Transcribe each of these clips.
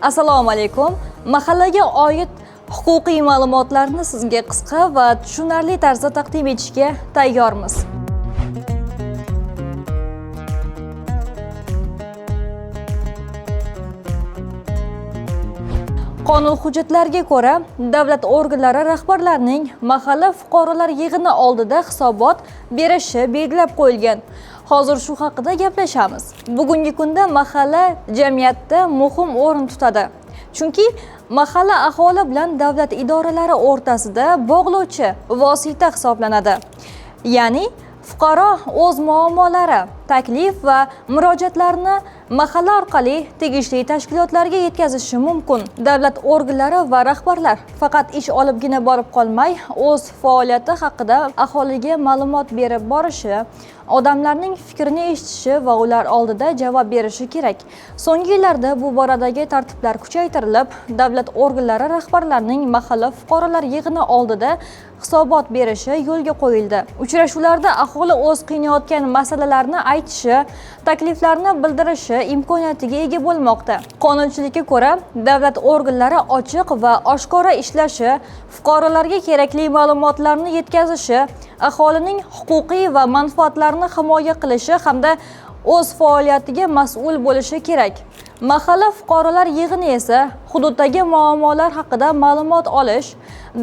Assalomu alaykum. Mahallaga oid huquqiy ma'lumotlarni sizga qisqa va tushunarli tarzda taqdim etishga tayyormiz. Qonun hujjatlariga ko'ra, davlat organlari rahbarlarining mahalla fuqarolar yig'ini oldida hisobot berishi belgilab qo'yilgan. Hozir shu haqida gaplashamiz. Bugungi kunda mahalla jamiyatda muhim o'rin tutadi. Chunki mahalla aholi bilan davlat idoralari o'rtasida bog'lovchi vosita hisoblanadi. Ya'ni fuqaro o'z muammolari, taklif va murojaatlarini mahalla orqali tegishli tashkilotlarga yetkazishi mumkin. Davlat organlari va rahbarlar faqat ish olibgina borib qolmay, o'z faoliyati haqida aholiga ma'lumot berib borishi, odamlarning fikrini eshitishi va ular oldida javob berishi kerak. So'nggi yillarda bu boradagi tartiblar kuchaytirilib, davlat organlari rahbarlarining mahalla fuqarolar yig'ini oldida hisobot berishi yo'lga qo'yildi. Uchrashuvlarda aholi o'z qiynayotgan masalalarni aytishi, takliflarni bildirishi imkoniyatiga ega bo'lmoqda. Qonunchilikka ko'ra, davlat organlari ochiq va oshkora ishlashi, fuqarolarga kerakli ma'lumotlarni yetkazishi, aholining huquqiy va manfaatlarini himoya qilishi hamda o'z faoliyatiga mas'ul bo'lishi kerak. Mahalla fuqarolar yig'ini esa hududdagi muammolar haqida ma'lumot olish,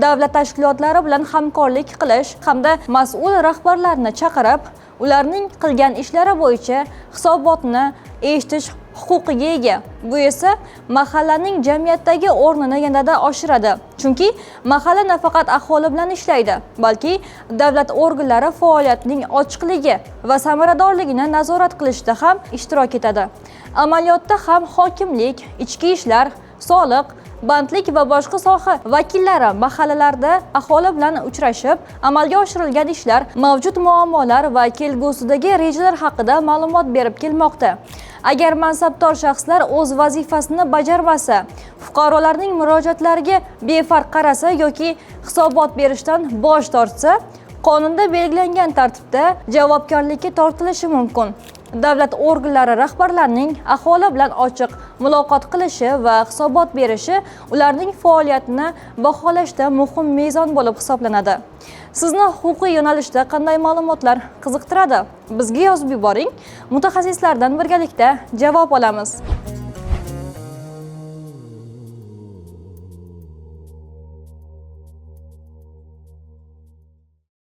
davlat tashkilotlari bilan hamkorlik qilish hamda mas'ul rahbarlarni chaqirib, ularning qilgan ishlari bo'yicha hisobotni eshitish huquqiga ega. Bu esa mahallaning jamiyatdagi o'rnini yanada oshiradi. Chunki mahalla nafaqat aholi bilan ishlaydi, balki davlat organlari faoliyatining ochiqligi va samaradorligini nazorat qilishda ham ishtirok etadi. Amaliyotda ham hokimlik, ichki ishlar, soliq, bandlik va boshqa soha vakillari mahallalarda aholi bilan uchrashib, amalga oshirilgan ishlar, mavjud muammolar va kelgusidagi rejalar haqida ma'lumot berib kelmoqda. Agar mansabdor shaxslar o'z vazifasini bajarmasa, fuqarolarning murojaatlariga befarq qarasa yoki hisobot berishdan bosh tortsa, qonunda belgilangan tartibda javobgarlikka tortilishi mumkin. Davlat organlari rahbarlarining aholi bilan ochiq muloqot qilishi va hisobot berishi ularning faoliyatini baholashda muhim mezon bo'lib hisoblanadi. Sizni huquqiy yo'nalishda qanday ma'lumotlar qiziqtiradi? Bizga yozib yuboring. Mutaxassislardan birgalikda javob olamiz.